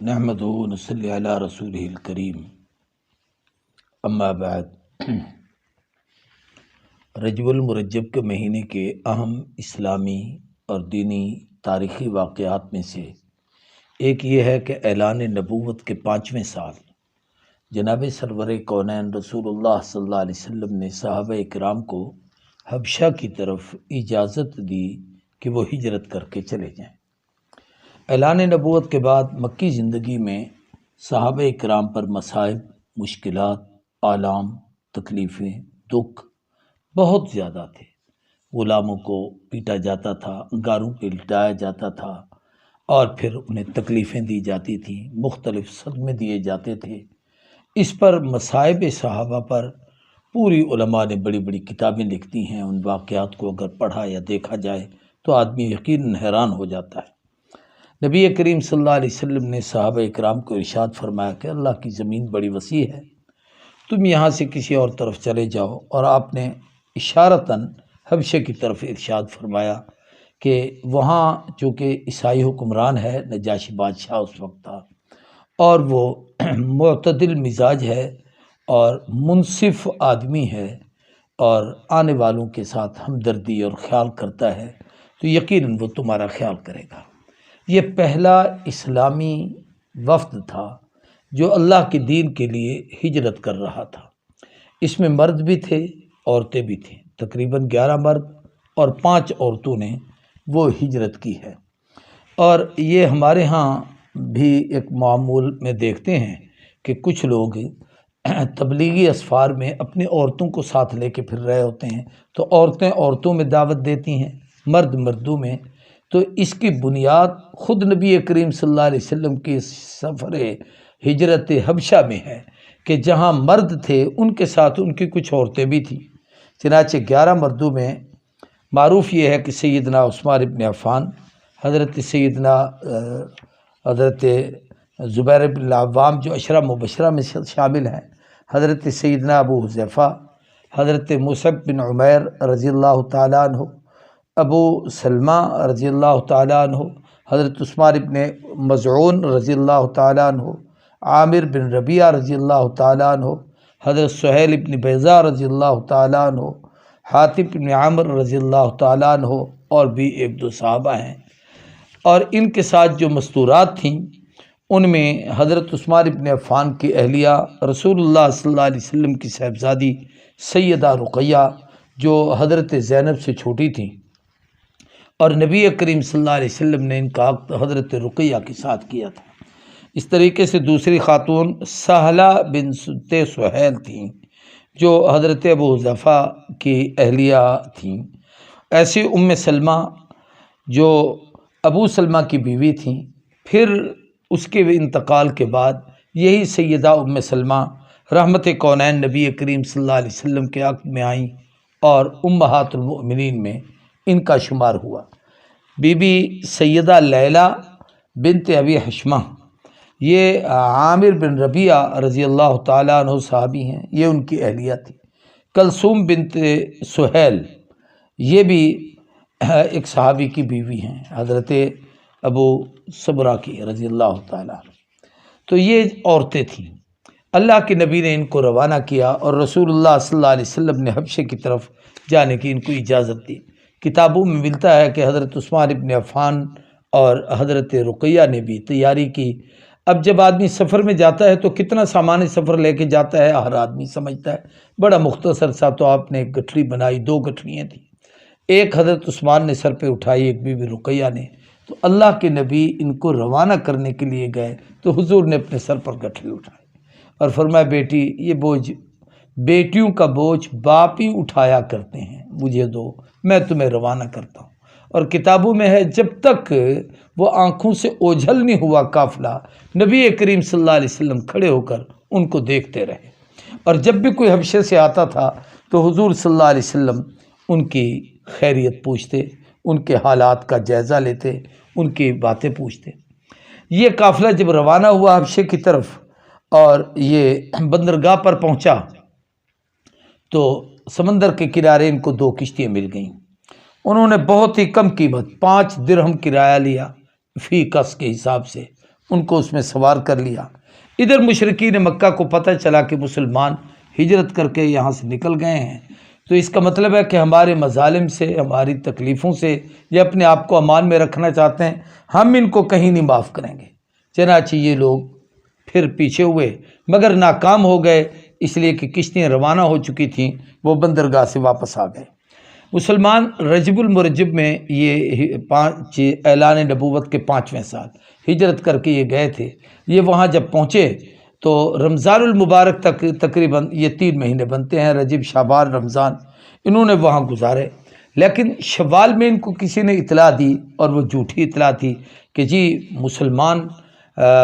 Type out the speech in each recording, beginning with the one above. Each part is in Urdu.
نحمدہ و نصلی علی رسولہ الکریم اما بعد۔ رجب المرجب کے مہینے کے اہم اسلامی اور دینی تاریخی واقعات میں سے ایک یہ ہے کہ اعلان نبوت کے 5ویں سال جناب سرور کونین رسول اللہ صلی اللہ علیہ وسلم نے صحابہ اکرام کو حبشہ کی طرف اجازت دی کہ وہ ہجرت کر کے چلے جائیں۔ اعلان نبوت کے بعد مکی زندگی میں صحابہ اکرام پر مصائب، مشکلات، آلام، تکلیفیں، دکھ بہت زیادہ تھے۔ غلاموں کو پیٹا جاتا تھا، انگاروں پہ لٹایا جاتا تھا اور پھر انہیں تکلیفیں دی جاتی تھیں، مختلف صدمے دیے جاتے تھے۔ اس پر مصائب صحابہ پر پوری علماء نے بڑی بڑی کتابیں لکھتی ہیں۔ ان واقعات کو اگر پڑھا یا دیکھا جائے تو آدمی یقیناً حیران ہو جاتا ہے۔ نبی کریم صلی اللہ علیہ وسلم نے صحابہ اکرام کو ارشاد فرمایا کہ اللہ کی زمین بڑی وسیع ہے، تم یہاں سے کسی اور طرف چلے جاؤ، اور آپ نے اشارتاً حبشہ کی طرف ارشاد فرمایا کہ وہاں چونکہ عیسائی حکمران ہے، نجاشی بادشاہ اس وقت تھا، اور وہ معتدل مزاج ہے اور منصف آدمی ہے اور آنے والوں کے ساتھ ہمدردی اور خیال کرتا ہے، تو یقیناً وہ تمہارا خیال کرے گا۔ یہ پہلا اسلامی وفد تھا جو اللہ کے دین کے لیے ہجرت کر رہا تھا۔ اس میں مرد بھی تھے، عورتیں بھی تھیں، تقریباً 11 مرد اور 5 عورتوں نے وہ ہجرت کی ہے۔ اور یہ ہمارے ہاں بھی ایک معمول میں دیکھتے ہیں کہ کچھ لوگ تبلیغی اسفار میں اپنی عورتوں کو ساتھ لے کے پھر رہے ہوتے ہیں، تو عورتیں عورتوں میں دعوت دیتی ہیں، مرد مردوں میں۔ تو اس کی بنیاد خود نبی کریم صلی اللہ علیہ وسلم کی سفر ہجرت حبشہ میں ہے کہ جہاں مرد تھے ان کے ساتھ ان کی کچھ عورتیں بھی تھیں۔ چنانچہ 11 مردوں میں معروف یہ ہے کہ سیدنا عثمان ابن عفان، حضرت سیدنا حضرت زبیر بن العوام جو عشرہ مبشرہ میں شامل ہیں، حضرت سیدنا ابو حذیفہ، حضرت مصعب بن عمیر رضی اللہ تعالیٰ عنہ، ابو سلمہ رضی اللہ تعالیٰ عنہ، حضرت عثمان ابن مظعون رضی اللہ تعالیٰ عنہ، عامر بن ربیعہ رضی اللہ تعالیٰ عنہ، حضرت سہیل ابن بیضاء رضی اللہ تعالیٰ عنہ، حاتب بن عمرو رضی اللہ تعالیٰ عنہ، اور بھی 1-2 صحابہ ہیں۔ اور ان کے ساتھ جو مستورات تھیں ان میں حضرت عثمان ابن عفان کی اہلیہ رسول اللہ صلی اللہ علیہ وسلم کی صاحبزادی سیدہ رقیہ جو حضرت زینب سے چھوٹی تھیں، اور نبی کریم صلی اللہ علیہ وسلم نے ان کا عقد حضرت رقیہ کے ساتھ کیا تھا۔ اس طریقے سے دوسری خاتون سہلہ بنت سہیل تھیں جو حضرت ابو حذیفہ کی اہلیہ تھیں۔ ایسی ام سلمہ جو ابو سلمہ کی بیوی تھیں، پھر اس کے انتقال کے بعد یہی سیدہ ام سلمہ رحمت کونین نبی کریم صلی اللہ علیہ وسلم کے عقد میں آئیں اور امہات المؤمنین میں ان کا شمار ہوا۔ بی بی سیدہ لیلہ بنت ابی حشمہ، یہ عامر بن ربیعہ رضی اللہ تعالیٰ عنہ صحابی ہیں، یہ ان کی اہلیہ تھی۔ کلثوم بنت سہیل، یہ بھی ایک صحابی کی بیوی ہیں، حضرت ابو صبرہ کی رضی اللہ تعالیٰ عنہ۔ تو یہ عورتیں تھیں۔ اللہ کے نبی نے ان کو روانہ کیا اور رسول اللہ صلی اللہ علیہ وسلم نے حبشے کی طرف جانے کی ان کو اجازت دی۔ کتابوں میں ملتا ہے کہ حضرت عثمان ابن عفان اور حضرت رقیہ نے بھی تیاری کی۔ اب جب آدمی سفر میں جاتا ہے تو کتنا سامان سفر لے کے جاتا ہے ہر آدمی سمجھتا ہے، بڑا مختصر سا تو آپ نے ایک گٹھڑی بنائی، 2 گٹھڑیاں تھیں، ایک حضرت عثمان نے سر پہ اٹھائی، ایک بی بی رقیہ نے۔ تو اللہ کے نبی ان کو روانہ کرنے کے لیے گئے تو حضور نے اپنے سر پر گٹھڑی اٹھائی اور فرمایا، بیٹی یہ بوجھ، بیٹیوں کا بوجھ باپ ہی اٹھایا کرتے ہیں، مجھے دو، میں تمہیں روانہ کرتا ہوں۔ اور کتابوں میں ہے جب تک وہ آنکھوں سے اوجھل نہیں ہوا قافلہ، نبی کریم صلی اللہ علیہ وسلم کھڑے ہو کر ان کو دیکھتے رہے، اور جب بھی کوئی حبشے سے آتا تھا تو حضور صلی اللہ علیہ وسلم ان کی خیریت پوچھتے، ان کے حالات کا جائزہ لیتے، ان کی باتیں پوچھتے۔ یہ قافلہ جب روانہ ہوا حبشے کی طرف اور یہ بندرگاہ پر پہنچا تو سمندر کے کنارے ان کو 2 کشتیاں مل گئیں۔ انہوں نے بہت ہی کم قیمت 5 درہم کرایہ لیا، فی کس کے حساب سے، ان کو اس میں سوار کر لیا۔ ادھر مشرکین مکہ کو پتہ چلا کہ مسلمان ہجرت کر کے یہاں سے نکل گئے ہیں، تو اس کا مطلب ہے کہ ہمارے مظالم سے، ہماری تکلیفوں سے یہ اپنے آپ کو امان میں رکھنا چاہتے ہیں، ہم ان کو کہیں نہیں معاف کریں گے۔ چنانچہ یہ لوگ پھر پیچھے ہوئے مگر ناکام ہو گئے، اس لیے کہ کشتیاں روانہ ہو چکی تھیں، وہ بندرگاہ سے واپس آ گئے۔ مسلمان رجب المرجب میں یہ اعلان نبوت کے 5ویں سال ہجرت کر کے یہ گئے تھے۔ یہ وہاں جب پہنچے تو رمضان المبارک تک تقریباً یہ 3 مہینے بنتے ہیں، رجب، شعبان، رمضان، انہوں نے وہاں گزارے۔ لیکن شوال میں ان کو کسی نے اطلاع دی، اور وہ جھوٹی اطلاع تھی کہ جی مسلمان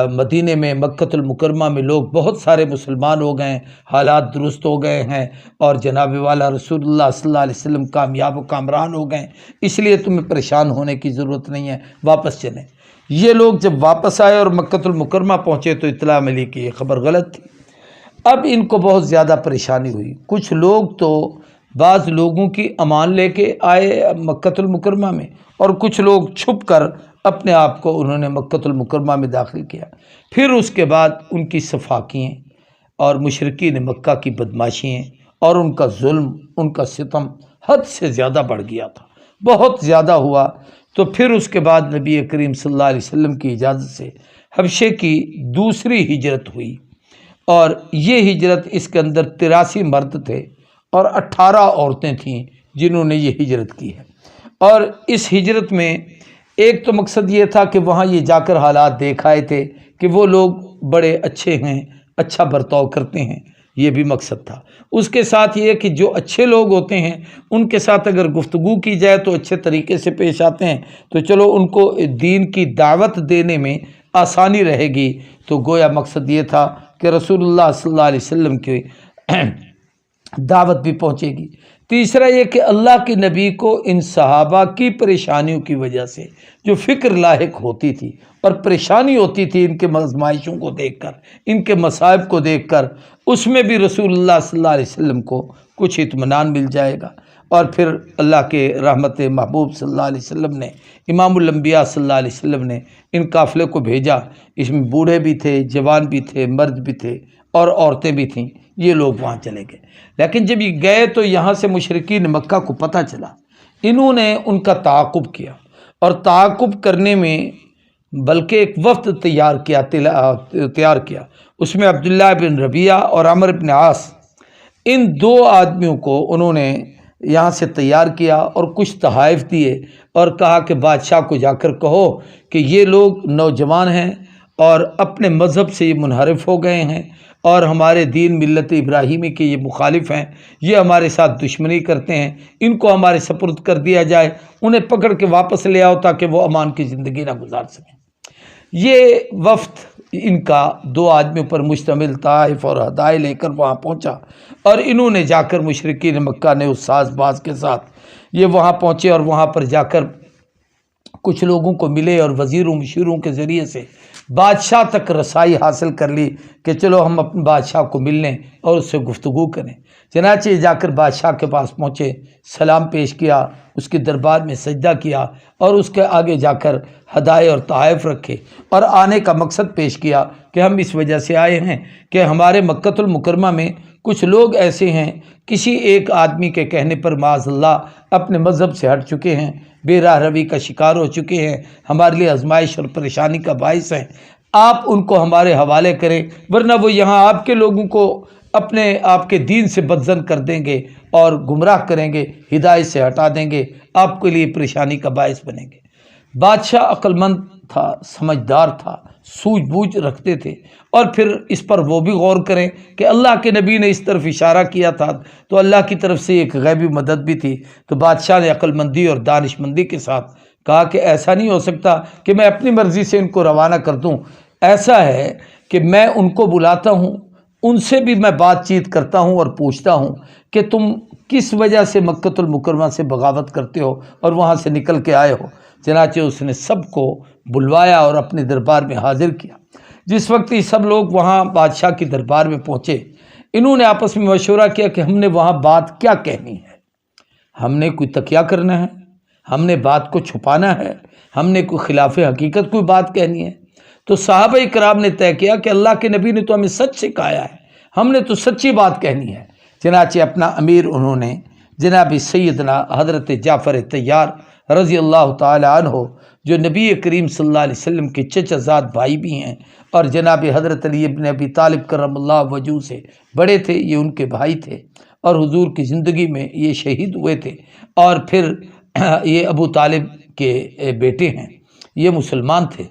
مدینے میں، مکۃ المکرمہ میں لوگ بہت سارے مسلمان ہو گئے ہیں، حالات درست ہو گئے ہیں، اور جناب والا رسول اللہ صلی اللہ علیہ وسلم کامیاب و کامران ہو گئے ہیں، اس لیے تمہیں پریشان ہونے کی ضرورت نہیں ہے، واپس چلیں۔ یہ لوگ جب واپس آئے اور مکۃ المکرمہ پہنچے تو اطلاع ملی کہ یہ خبر غلط تھی۔ اب ان کو بہت زیادہ پریشانی ہوئی۔ کچھ لوگ تو بعض لوگوں کی امان لے کے آئے مکۃ المکرمہ میں، اور کچھ لوگ چھپ کر اپنے آپ کو انہوں نے مکۃ المکرمہ میں داخل کیا۔ پھر اس کے بعد ان کی صفاقییں اور مشرکین مکہ کی بدماشیاں اور ان کا ظلم، ان کا ستم حد سے زیادہ بڑھ گیا تھا، بہت زیادہ ہوا۔ تو پھر اس کے بعد نبی کریم صلی اللہ علیہ وسلم کی اجازت سے حبشے کی دوسری ہجرت ہوئی، اور یہ ہجرت، اس کے اندر 83 مرد تھے اور 18 عورتیں تھیں جنہوں نے یہ ہجرت کی ہے۔ اور اس ہجرت میں ایک تو مقصد یہ تھا کہ وہاں یہ جا کر حالات دیکھ آئے تھے کہ وہ لوگ بڑے اچھے ہیں، اچھا برتاؤ کرتے ہیں، یہ بھی مقصد تھا۔ اس کے ساتھ یہ کہ جو اچھے لوگ ہوتے ہیں ان کے ساتھ اگر گفتگو کی جائے تو اچھے طریقے سے پیش آتے ہیں، تو چلو ان کو دین کی دعوت دینے میں آسانی رہے گی۔ تو گویا مقصد یہ تھا کہ رسول اللہ صلی اللہ علیہ وسلم کی دعوت بھی پہنچے گی۔ تیسرا یہ کہ اللہ کے نبی کو ان صحابہ کی پریشانیوں کی وجہ سے جو فکر لاحق ہوتی تھی اور پریشانی ہوتی تھی ان کے آزمائشوں کو دیکھ کر، ان کے مصائب کو دیکھ کر، اس میں بھی رسول اللہ صلی اللہ علیہ وسلم کو کچھ اطمینان مل جائے گا۔ اور پھر اللہ کے رحمت محبوب صلی اللہ علیہ وسلم نے، امام الانبیاء صلی اللہ علیہ وسلم نے ان قافلے کو بھیجا۔ اس میں بوڑھے بھی تھے، جوان بھی تھے، مرد بھی تھے اور عورتیں بھی تھیں۔ یہ لوگ وہاں چلے گئے، لیکن جب یہ گئے تو یہاں سے مشرکین مکہ کو پتہ چلا، انہوں نے ان کا تعاقب کیا، اور تعاقب کرنے میں بلکہ ایک وفد تیار کیا۔ اس میں عبداللہ بن ربیعہ اور عمرو بن عاص، ان 2 آدمیوں کو انہوں نے یہاں سے تیار کیا اور کچھ تحائف دیے، اور کہا کہ بادشاہ کو جا کر کہو کہ یہ لوگ نوجوان ہیں اور اپنے مذہب سے یہ منحرف ہو گئے ہیں، اور ہمارے دین ملت ابراہیمی کے یہ مخالف ہیں، یہ ہمارے ساتھ دشمنی کرتے ہیں، ان کو ہمارے سپرد کر دیا جائے، انہیں پکڑ کے واپس لے آؤ تاکہ وہ امان کی زندگی نہ گزار سکیں۔ یہ وفد ان کا 2 آدمیوں پر مشتمل طائف اور ہدایہ لے کر وہاں پہنچا، اور انہوں نے جا کر مشرکین مکہ نے اس ساز باز کے ساتھ یہ وہاں پہنچے، اور وہاں پر جا کر کچھ لوگوں کو ملے اور وزیروں مشیروں کے ذریعے سے بادشاہ تک رسائی حاصل کر لی کہ چلو ہم اپنے بادشاہ کو مل لیں اور اس سے گفتگو کریں۔ چنانچہ جا کر بادشاہ کے پاس پہنچے، سلام پیش کیا، اس کے دربار میں سجدہ کیا، اور اس کے آگے جا کر ہدایہ اور تحائف رکھے، اور آنے کا مقصد پیش کیا کہ ہم اس وجہ سے آئے ہیں کہ ہمارے مکۃ المکرمہ میں کچھ لوگ ایسے ہیں، کسی ایک آدمی کے کہنے پر معاذ اللہ اپنے مذہب سے ہٹ چکے ہیں، بے راہ روی کا شکار ہو چکے ہیں، ہمارے لیے آزمائش اور پریشانی کا باعث ہیں، آپ ان کو ہمارے حوالے کریں، ورنہ وہ یہاں آپ کے لوگوں کو آپ کے دین سے بدظن کر دیں گے اور گمراہ کریں گے، ہدایت سے ہٹا دیں گے، آپ کے لیے پریشانی کا باعث بنیں گے۔ بادشاہ عقل مند تھا، سمجھدار تھا، سوجھ بوجھ رکھتے تھے، اور پھر اس پر وہ بھی غور کریں کہ اللہ کے نبی نے اس طرف اشارہ کیا تھا تو اللہ کی طرف سے ایک غیبی مدد بھی تھی۔ تو بادشاہ نے عقل مندی اور دانش مندی کے ساتھ کہا کہ ایسا نہیں ہو سکتا کہ میں اپنی مرضی سے ان کو روانہ کر دوں، ایسا ہے کہ میں ان کو بلاتا ہوں، ان سے بھی میں بات چیت کرتا ہوں اور پوچھتا ہوں کہ تم کس وجہ سے مکۃ المکرمہ سے بغاوت کرتے ہو اور وہاں سے نکل کے آئے ہو۔ چنانچہ اس نے سب کو بلوایا اور اپنے دربار میں حاضر کیا۔ جس وقت یہ سب لوگ وہاں بادشاہ کی دربار میں پہنچے، انہوں نے آپس میں مشورہ کیا کہ ہم نے وہاں بات کیا کہنی ہے، ہم نے کوئی تقیہ کرنا ہے، ہم نے بات کو چھپانا ہے، ہم نے کوئی خلاف حقیقت کوئی بات کہنی ہے۔ تو صحابہ کرام نے طے کیا کہ اللہ کے نبی نے تو ہمیں سچ سکھایا ہے، ہم نے تو سچی بات کہنی ہے۔ چنانچہ اپنا امیر انہوں نے جناب سیدنا حضرت جعفر طیار رضی اللہ تعالی عنہ، جو نبی کریم صلی اللہ علیہ وسلم کے چچا زاد بھائی بھی ہیں اور جناب حضرت علی ابن ابی طالب کرم اللہ وجہہ سے بڑے تھے، یہ ان کے بھائی تھے اور حضور کی زندگی میں یہ شہید ہوئے تھے، اور پھر یہ ابو طالب کے بیٹے ہیں، یہ مسلمان تھے۔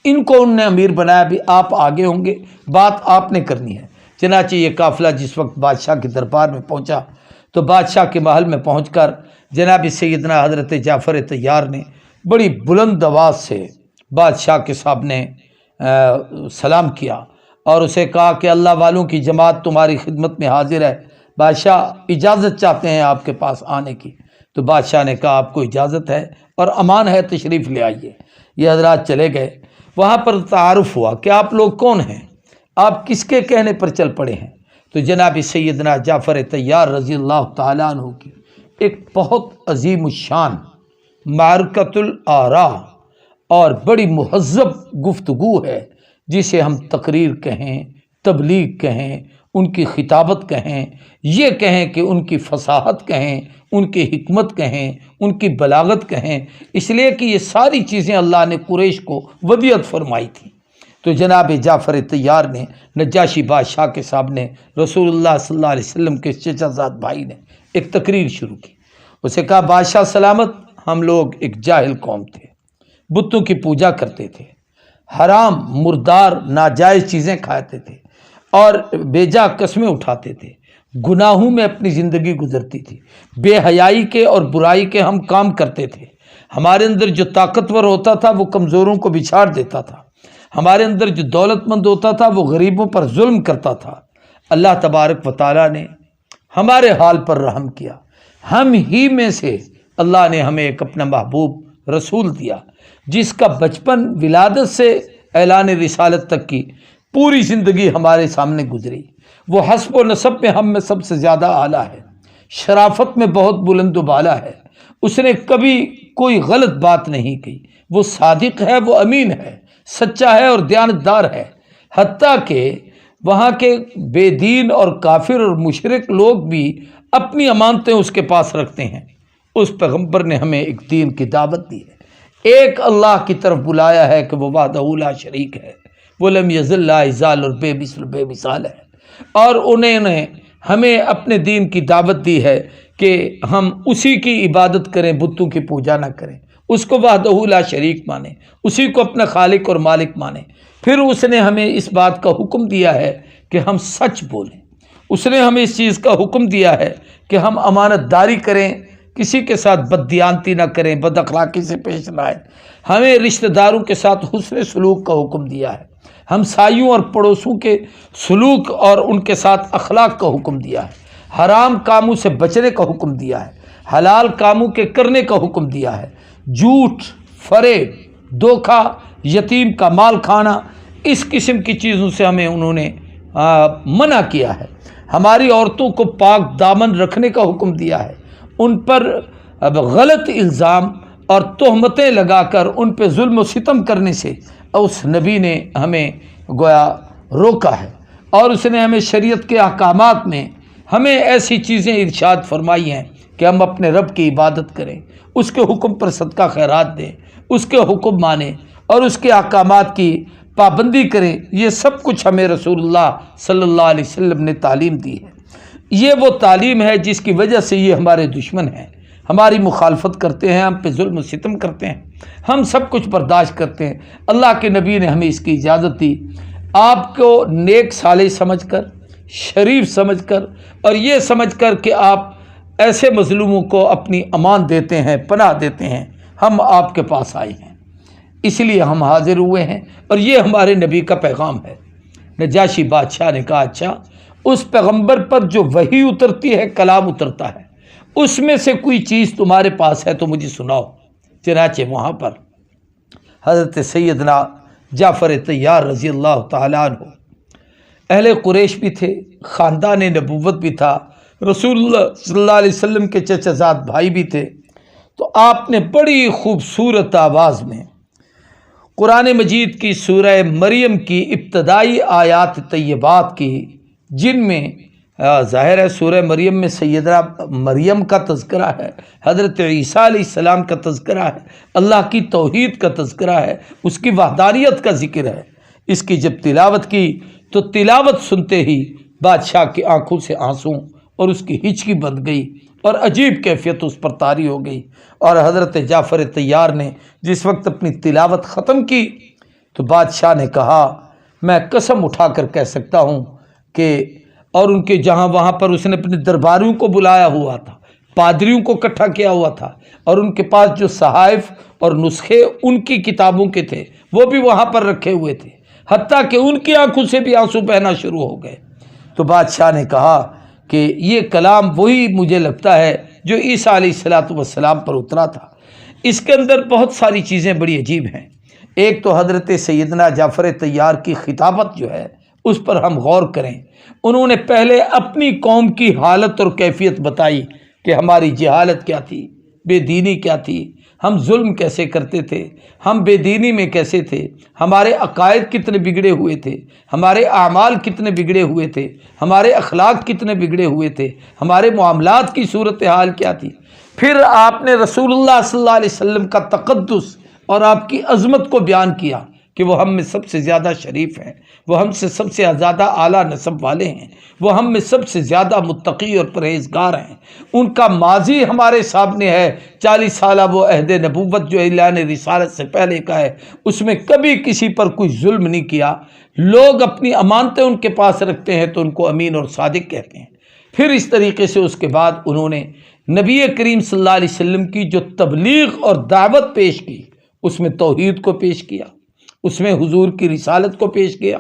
ان کو ان نے امیر بنایا، بھی آپ آگے ہوں گے، بات آپ نے کرنی ہے۔ چنانچہ یہ قافلہ جس وقت بادشاہ کے دربار میں پہنچا تو بادشاہ کے محل میں پہنچ کر جناب سیدنا حضرت جعفر طیار نے بڑی بلند آواز سے بادشاہ کے سامنے سلام کیا اور اسے کہا کہ اللہ والوں کی جماعت تمہاری خدمت میں حاضر ہے، بادشاہ اجازت چاہتے ہیں آپ کے پاس آنے کی۔ تو بادشاہ نے کہا آپ کو اجازت ہے اور امان ہے، تشریف لے آئیے۔ یہ حضرات چلے گئے، وہاں پر تعارف ہوا کہ آپ لوگ کون ہیں، آپ کس کے کہنے پر چل پڑے ہیں۔ تو جناب سیدنا جعفر طیار رضی اللہ تعالیٰ عنہ کی ایک بہت عظیم الشان معرکۃ الآراء اور بڑی مہذب گفتگو ہے، جسے ہم تقریر کہیں، تبلیغ کہیں، ان کی خطابت کہیں، یہ کہیں کہ ان کی فصاحت کہیں، ان کی حکمت کہیں، ان کی بلاغت کہیں، اس لیے کہ یہ ساری چیزیں اللہ نے قریش کو ودیعت فرمائی تھی۔ تو جناب جعفر طیار نے نجاشی بادشاہ کے سامنے رسول اللہ صلی اللہ علیہ وسلم کے چچا زاد بھائی نے ایک تقریر شروع کی۔ اسے کہا بادشاہ سلامت، ہم لوگ ایک جاہل قوم تھے، بتوں کی پوجا کرتے تھے، حرام مردار ناجائز چیزیں کھاتے تھے اور بے جا قسمیں اٹھاتے تھے، گناہوں میں اپنی زندگی گزرتی تھی، بے حیائی کے اور برائی کے ہم کام کرتے تھے، ہمارے اندر جو طاقتور ہوتا تھا وہ کمزوروں کو بچھاڑ دیتا تھا، ہمارے اندر جو دولت مند ہوتا تھا وہ غریبوں پر ظلم کرتا تھا۔ اللہ تبارک و تعالیٰ نے ہمارے حال پر رحم کیا، ہم ہی میں سے اللہ نے ہمیں ایک اپنا محبوب رسول دیا، جس کا بچپن ولادت سے اعلان رسالت تک کی پوری زندگی ہمارے سامنے گزری۔ وہ حسب و نسب میں ہم میں سب سے زیادہ اعلیٰ ہے، شرافت میں بہت بلند و بالا ہے، اس نے کبھی کوئی غلط بات نہیں کی، وہ صادق ہے، وہ امین ہے، سچا ہے اور دیانتدار ہے، حتیٰ کہ وہاں کے بے دین اور کافر اور مشرک لوگ بھی اپنی امانتیں اس کے پاس رکھتے ہیں۔ اس پیغمبر نے ہمیں ایک دین کی دعوت دی ہے، ایک اللہ کی طرف بلایا ہے کہ وہ وحدہ لا شریک ہے، وہ لم یزل لا یزال اور بے مثل بے مثال ہے، اور انہوں نے ہمیں اپنے دین کی دعوت دی ہے کہ ہم اسی کی عبادت کریں، بتوں کی پوجا نہ کریں، اس کو وحدہ لا شریک مانیں، اسی کو اپنا خالق اور مالک مانیں۔ پھر اس نے ہمیں اس بات کا حکم دیا ہے کہ ہم سچ بولیں، اس نے ہمیں اس چیز کا حکم دیا ہے کہ ہم امانت داری کریں، کسی کے ساتھ بددیانتی نہ کریں، بد اخلاقی سے پیش نہ آئیں، ہمیں رشتہ داروں کے ساتھ حسن سلوک کا حکم دیا ہے، ہمسایوں اور پڑوسوں کے سلوک اور ان کے ساتھ اخلاق کا حکم دیا ہے، حرام کاموں سے بچنے کا حکم دیا ہے، حلال کاموں کے کرنے کا حکم دیا ہے، جھوٹ، فریب، دھوکہ، یتیم کا مال کھانا، اس قسم کی چیزوں سے ہمیں انہوں نے منع کیا ہے، ہماری عورتوں کو پاک دامن رکھنے کا حکم دیا ہے، ان پر غلط الزام اور تہمتیں لگا کر ان پہ ظلم و ستم کرنے سے اس نبی نے ہمیں گویا روکا ہے، اور اس نے ہمیں شریعت کے احکامات میں ہمیں ایسی چیزیں ارشاد فرمائی ہیں کہ ہم اپنے رب کی عبادت کریں، اس کے حکم پر صدقہ خیرات دیں، اس کے حکم مانیں اور اس کے احکامات کی پابندی کریں۔ یہ سب کچھ ہمیں رسول اللہ صلی اللہ علیہ وسلم نے تعلیم دی ہے۔ یہ وہ تعلیم ہے جس کی وجہ سے یہ ہمارے دشمن ہیں، ہماری مخالفت کرتے ہیں، ہم پہ ظلم و ستم کرتے ہیں، ہم سب کچھ برداشت کرتے ہیں۔ اللہ کے نبی نے ہمیں اس کی اجازت دی، آپ کو نیک صالح سمجھ کر، شریف سمجھ کر اور یہ سمجھ کر کہ آپ ایسے مظلوموں کو اپنی امان دیتے ہیں، پناہ دیتے ہیں، ہم آپ کے پاس آئے ہیں، اس لیے ہم حاضر ہوئے ہیں اور یہ ہمارے نبی کا پیغام ہے۔ نجاشی بادشاہ نے کہا اچھا، اس پیغمبر پر جو وحی اترتی ہے، کلام اترتا ہے، اس میں سے کوئی چیز تمہارے پاس ہے تو مجھے سناؤ۔ چنانچہ وہاں پر حضرت سیدنا جعفر طیار رضی اللہ تعالیٰ عنہ اہل قریش بھی تھے، خاندان نبوت بھی تھا، رسول اللہ صلی اللہ علیہ وسلم کے چچا زاد بھائی بھی تھے، تو آپ نے بڑی خوبصورت آواز میں قرآن مجید کی سورہ مریم کی ابتدائی آیات طیبات کی، جن میں ظاہر ہے سورہ مریم میں سیدہ مریم کا تذکرہ ہے، حضرت عیسیٰ علیہ السلام کا تذکرہ ہے، اللہ کی توحید کا تذکرہ ہے، اس کی وحدانیت کا ذکر ہے۔ اس کی جب تلاوت کی تو تلاوت سنتے ہی بادشاہ کی آنکھوں سے آنسوں اور اس کی ہچکی بند گئی اور عجیب کیفیت اس پر طاری ہو گئی۔ اور حضرت جعفر طیار نے جس وقت اپنی تلاوت ختم کی تو بادشاہ نے کہا، میں قسم اٹھا کر کہہ سکتا ہوں کہ، اور ان کے جہاں وہاں پر اس نے اپنے درباریوں کو بلایا ہوا تھا، پادریوں کو اکٹھا کیا ہوا تھا، اور ان کے پاس جو صحائف اور نسخے ان کی کتابوں کے تھے وہ بھی وہاں پر رکھے ہوئے تھے، حتیٰ کہ ان کی آنکھوں سے بھی آنسو بہنا شروع ہو گئے۔ تو بادشاہ نے کہا کہ یہ کلام وہی مجھے لگتا ہے جو عیسیٰ علیہ السلام پر اترا تھا۔ اس کے اندر بہت ساری چیزیں بڑی عجیب ہیں۔ ایک تو حضرت سیدنا جعفر طیار کی خطابت جو ہے اس پر ہم غور کریں۔ انہوں نے پہلے اپنی قوم کی حالت اور کیفیت بتائی کہ ہماری جہالت کیا تھی، بے دینی کیا تھی، ہم ظلم کیسے کرتے تھے، ہم بے دینی میں کیسے تھے، ہمارے عقائد کتنے بگڑے ہوئے تھے، ہمارے اعمال کتنے بگڑے ہوئے تھے، ہمارے اخلاق کتنے بگڑے ہوئے تھے، ہمارے معاملات کی صورتحال کیا تھی۔ پھر آپ نے رسول اللہ صلی اللہ علیہ وسلم کا تقدس اور آپ کی عظمت کو بیان کیا کہ وہ ہم میں سب سے زیادہ شریف ہیں، وہ ہم سے سب سے زیادہ اعلیٰ نسب والے ہیں، وہ ہم میں سب سے زیادہ متقی اور پرہیزگار ہیں، ان کا ماضی ہمارے سامنے ہے، 40 سالہ وہ عہد نبوت جو اعلان رسالت سے پہلے کا ہے، اس میں کبھی کسی پر کوئی ظلم نہیں کیا، لوگ اپنی امانتیں ان کے پاس رکھتے ہیں تو ان کو امین اور صادق کہتے ہیں۔ پھر اس طریقے سے اس کے بعد انہوں نے نبی کریم صلی اللہ علیہ وسلم کی جو تبلیغ اور دعوت پیش کی، اس میں توحید کو پیش کیا، اس میں حضور کی رسالت کو پیش کیا،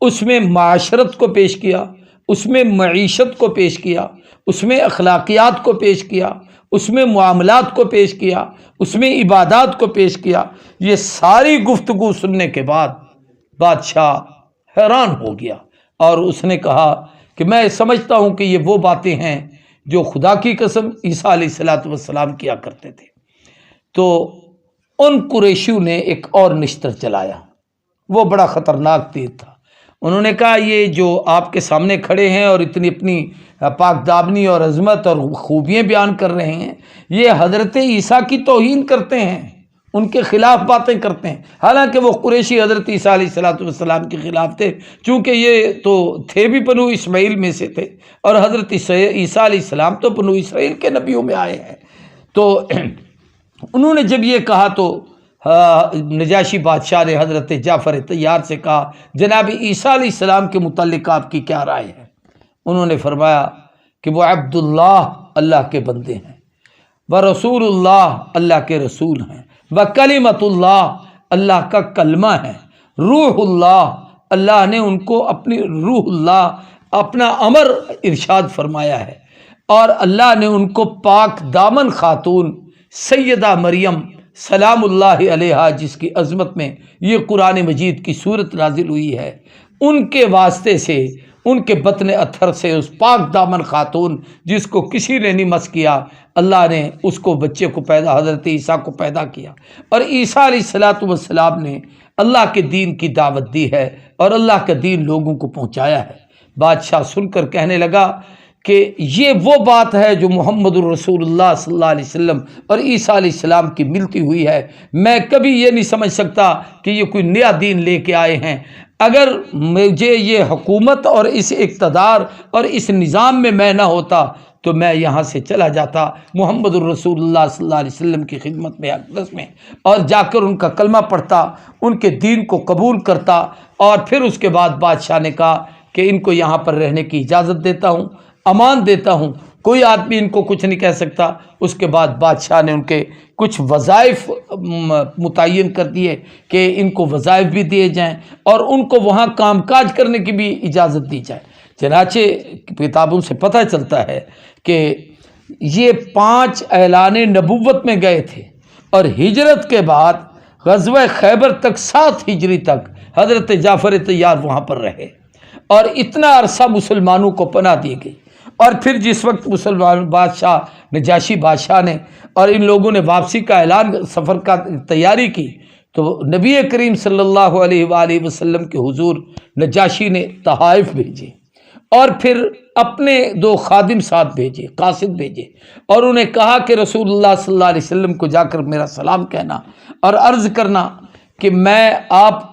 اس میں معاشرت کو پیش کیا، اس میں معیشت کو پیش کیا، اس میں اخلاقیات کو پیش کیا، اس میں معاملات کو پیش کیا، اس میں عبادات کو پیش کیا۔ یہ ساری گفتگو سننے کے بعد بادشاہ حیران ہو گیا اور اس نے کہا کہ میں سمجھتا ہوں کہ یہ وہ باتیں ہیں جو خدا کی قسم عیسیٰ علیہ السلام کیا کرتے تھے۔ تو ان قریشیوں نے ایک اور نشتر چلایا، وہ بڑا خطرناک تیر تھا۔ انہوں نے کہا یہ جو آپ کے سامنے کھڑے ہیں اور اتنی اپنی پاک دامنی اور عظمت اور خوبیاں بیان کر رہے ہیں، یہ حضرت عیسیٰ کی توہین کرتے ہیں، ان کے خلاف باتیں کرتے ہیں۔ حالانکہ وہ قریشی حضرت عیسیٰ علیہ السلام کے خلاف تھے، چونکہ یہ تو تھے بھی بنو اسماعیل میں سے تھے، اور حضرت عیسیٰ علیہ السلام تو بنو اسرائیل کے نبیوں میں آئے ہیں۔ تو انہوں نے جب یہ کہا تو نجاشی بادشاہ نے حضرت جعفر طیار سے کہا، جناب عیسیٰ علیہ السلام کے متعلق آپ کی کیا رائے ہے؟ انہوں نے فرمایا کہ وہ عبداللہ، اللہ کے بندے ہیں، ورسول اللہ، اللہ کے رسول ہیں، وکلمۃ اللہ، اللہ کا کلمہ ہے، روح اللہ، اللہ نے ان کو اپنی روح اللہ، اپنا امر ارشاد فرمایا ہے، اور اللہ نے ان کو پاک دامن خاتون سیدہ مریم سلام اللہ علیہا، جس کی عظمت میں یہ قرآن مجید کی صورت نازل ہوئی ہے، ان کے واسطے سے، ان کے بطن اطہر سے، اس پاک دامن خاتون جس کو کسی نے نہیں مس کیا، اللہ نے اس کو بچے کو پیدا، حضرت عیسیٰ کو پیدا کیا، اور عیسیٰ علیہ السلام نے اللہ کے دین کی دعوت دی ہے اور اللہ کا دین لوگوں کو پہنچایا ہے۔ بادشاہ سن کر کہنے لگا کہ یہ وہ بات ہے جو محمد الرسول اللہ صلی اللہ علیہ وسلم اور عیسیٰ علیہ السلام کی ملتی ہوئی ہے۔ میں کبھی یہ نہیں سمجھ سکتا کہ یہ کوئی نیا دین لے کے آئے ہیں۔ اگر مجھے یہ حکومت اور اس اقتدار اور اس نظام میں نہ ہوتا تو میں یہاں سے چلا جاتا محمد الرسول اللہ صلی اللہ علیہ وسلم کی خدمت میں اقدس میں، اور جا کر ان کا کلمہ پڑھتا، ان کے دین کو قبول کرتا، اور پھر اس کے بعد بادشاہ نے کہا کہ ان کو یہاں پر رہنے کی اجازت دیتا ہوں، امان دیتا ہوں، کوئی آدمی ان کو کچھ نہیں کہہ سکتا۔ اس کے بعد بادشاہ نے ان کے کچھ وظائف متعین کر دیے کہ ان کو وظائف بھی دیے جائیں اور ان کو وہاں کام کاج کرنے کی بھی اجازت دی جائے۔ چنانچہ کتابوں سے پتہ چلتا ہے کہ یہ 5 اعلان نبوت میں گئے تھے، اور ہجرت کے بعد غزوہ خیبر تک 7 ہجری تک حضرت جعفر طیار وہاں پر رہے، اور اتنا عرصہ مسلمانوں کو پناہ دی گئی۔ اور پھر جس وقت مسلمان بادشاہ نجاشی بادشاہ نے اور ان لوگوں نے واپسی کا اعلان، سفر کا تیاری کی، تو نبی کریم صلی اللہ علیہ وآلہ وسلم کے حضور نجاشی نے تحائف بھیجے اور پھر اپنے 2 خادم ساتھ بھیجے، قاصد بھیجے، اور انہیں کہا کہ رسول اللہ صلی اللہ علیہ وسلم کو جا کر میرا سلام کہنا اور عرض کرنا کہ میں آپ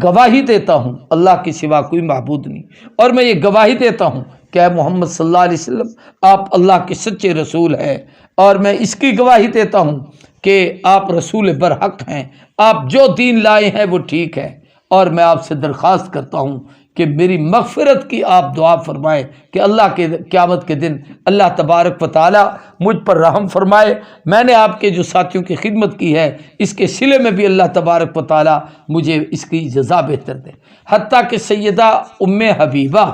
گواہی دیتا ہوں اللہ کے سوا کوئی معبود نہیں، اور میں یہ گواہی دیتا ہوں کہ اے محمد صلی اللہ علیہ وسلم آپ اللہ کے سچے رسول ہیں، اور میں اس کی گواہی دیتا ہوں کہ آپ رسول برحق ہیں، آپ جو دین لائے ہیں وہ ٹھیک ہے، اور میں آپ سے درخواست کرتا ہوں کہ میری مغفرت کی آپ دعا فرمائے کہ اللہ کے قیامت کے دن اللہ تبارک و تعالی مجھ پر رحم فرمائے، میں نے آپ کے جو ساتھیوں کی خدمت کی ہے اس کے صلے میں بھی اللہ تبارک و تعالی مجھے اس کی جزا بہتر دے۔ حتیٰ کہ سیدہ ام حبیبہ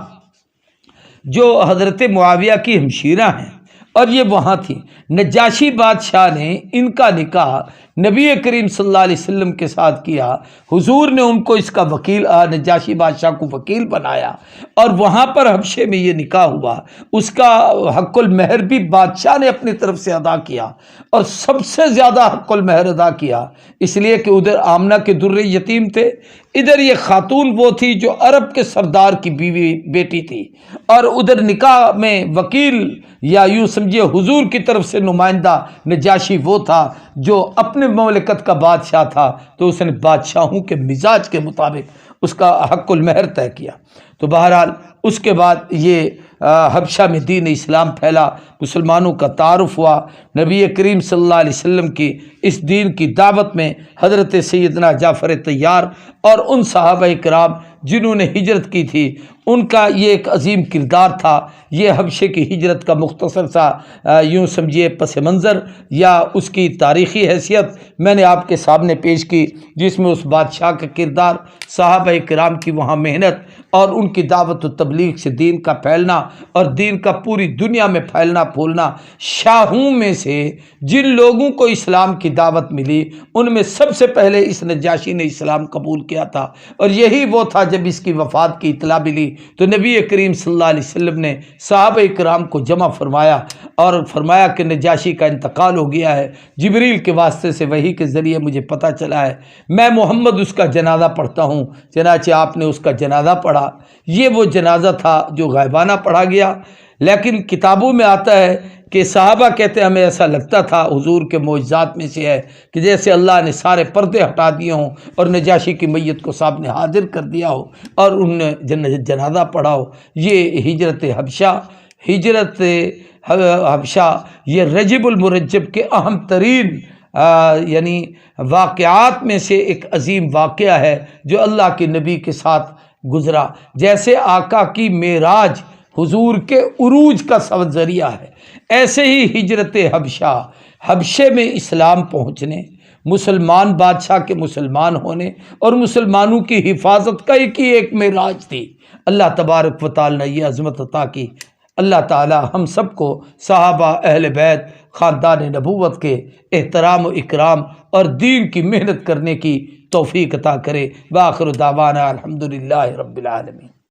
جو حضرت معاویہ کی ہمشیرہ ہیں اور یہ وہاں تھی، نجاشی بادشاہ نے ان کا نکاح نبی کریم صلی اللہ علیہ وسلم کے ساتھ کیا، حضور نے ان کو اس کا وکیل، نجاشی بادشاہ کو وکیل بنایا، اور وہاں پر حبشے میں یہ نکاح ہوا۔ اس کا حق المہر بھی بادشاہ نے اپنی طرف سے ادا کیا، اور سب سے زیادہ حق المہر ادا کیا، اس لیے کہ ادھر آمنہ کے در یتیم تھے، ادھر یہ خاتون وہ تھی جو عرب کے سردار کی بیوی بیٹی تھی، اور ادھر نکاح میں وکیل یا یوں سمجھے حضور کی طرف سے نمائندہ نجاشی وہ تھا جو اپنے مملکت کا بادشاہ تھا، تو اس نے بادشاہوں کے مزاج کے مطابق اس کا حق المہر طے کیا۔ تو بہرحال اس کے بعد یہ حبشہ میں دین اسلام پھیلا، مسلمانوں کا تعارف ہوا، نبی کریم صلی اللہ علیہ وسلم کی اس دین کی دعوت میں حضرت سیدنا جعفر طیار اور ان صحابہ کرام جنہوں نے ہجرت کی تھی ان کا یہ ایک عظیم کردار تھا۔ یہ حبشے کی ہجرت کا مختصر سا یوں سمجھیے پس منظر یا اس کی تاریخی حیثیت میں نے آپ کے سامنے پیش کی، جس میں اس بادشاہ کا کردار، صحابہ کرام کی وہاں محنت اور ان کی دعوت و تبلیغ سے دین کا پھیلنا اور دین کا پوری دنیا میں پھیلنا پھولنا۔ شاہوں میں سے جن لوگوں کو اسلام کی دعوت ملی ان میں سب سے پہلے اس نجاشی نے اسلام قبول کیا تھا، اور یہی وہ تھا جب اس کی وفات کی اطلاع ملی تو نبی کریم صلی اللہ علیہ وسلم نے صحابہ کرام کو جمع فرمایا اور فرمایا کہ نجاشی کا انتقال ہو گیا ہے، جبریل کے واسطے سے وحی کے ذریعے مجھے پتہ چلا ہے، میں محمد اس کا جنازہ پڑھتا ہوں۔ چنانچہ آپ نے اس کا جنازہ پڑھا۔ یہ وہ جنازہ تھا جو غائبانہ پڑھا گیا، لیکن کتابوں میں آتا ہے کہ صحابہ کہتے ہیں ہمیں ایسا لگتا تھا حضور کے معجزات میں سے ہے کہ جیسے اللہ نے سارے پردے ہٹا دیے ہوں اور نجاشی کی میت کو سامنے حاضر کر دیا ہو اور انہوں نے جنازہ پڑھا ہو۔ یہ ہجرت حبشہ یہ رجب المرجب کے اہم ترین یعنی واقعات میں سے ایک عظیم واقعہ ہے جو اللہ کے نبی کے ساتھ گزرا۔ جیسے آقا کی معراج حضور کے عروج کا سبب ذریعہ ہے، ایسے ہی ہجرت حبشے میں اسلام پہنچنے، مسلمان بادشاہ کے مسلمان ہونے اور مسلمانوں کی حفاظت کا ایک معراج تھی۔ اللہ تبارک و تعالی نے یہ عظمت عطا کی۔ اللہ تعالی ہم سب کو صحابہ، اہل بیت، خاندان نبوت کے احترام و اکرام اور دین کی محنت کرنے کی توفیق عطا کرے۔ وآخر دعوانا الحمدللہ رب العالمین۔